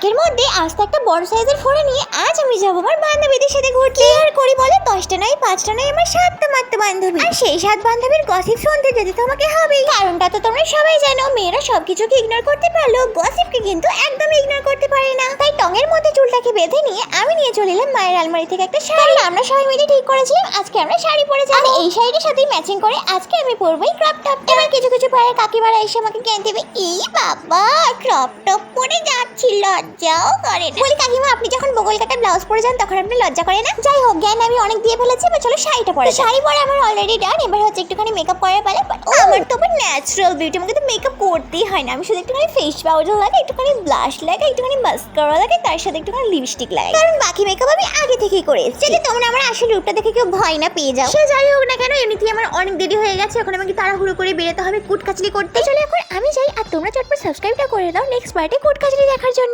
ট্রাকের মধ্যে আস্তে একটা বড় সাইজের ফোড়া নিয়ে আজ আমি যাবো আমার বান্ধবীদের সাথে ঘুরতে। আর করি বলে 10টা নয় 5টা নয় আমার 7টা মাত্র বান্ধবী। আর সেই 7 বান্ধবীর গসিপ শুনতে যেতে তোমাকে হবেই। কারণটা তো তোমরা সবাই জানো, মেয়েরা সবকিছুকে ইগনোর করতে পারলেও গসিপকে কিন্তু একদম ইগনোর করতে পারে না। তাই টঙের মধ্যে চুলটাকে বেঁধে নিয়ে আমি নিয়ে চলে এলাম মায়ের আলমারি থেকে একটা শাড়ি। আমরা সবাই মিলে ঠিক করেছিলাম আজকে আমরা শাড়ি পরে যাবো। এই শাড়ির সাথে ম্যাচিং করে আজকে আমি পরবো এই ক্রপ টপ। এবার কিছু কিছু পাড়ার কাকিমারা এসে আমাকে জ্ঞান দেবে, এই বাবা ক্রপ টপ পরে যাচ্ছি, লজ্জাও করে না। বলি কাকিমা, আপনি যখন বগল কাটা ব্লাউজ পরে যান তখন আপনি লজ্জা করে না? যাই হোক, জ্ঞান আমি অনেক দিয়ে ফেলেছি, এবার চলো শাড়িটা পরে। শাড়ি পরে আমার অলরেডি ডান। এবার হচ্ছে একটুখানি মেকআপ করার পালা। আমার তো আবার ন্যাচারাল বিউটি, আমাকে তো মেকআপ করতেই হয় না। আমি শুধু একটুখানি ফেস পাউডার লাগে, একটুখানি ব্লাশ লাগে, একটুখানি মাস্কারা লাগে, তার সাথে একটুখানি লিপস্টিক লাগে। কারণ বাকি মেকআপ আমি আগে থেকেই করে এসেছি, যাতে তোমরা আমার আসল রূপটা দেখে কেউ ভয় না পেয়ে যাও। সে যাই হোক না কেন, এমনিতেই আমার অনেক দেরি হয়ে গেছে। এখন আমাকে তাড়াহুড়ো করে বেরোতে হবে কুটকাচলি করতে। চলো এখন আমি যাই, আর তোমরা চটপট সাবস্ক্রাইবটা করে দাও নেক্সট পার্টে কুটকাচলি দেখার জন্য।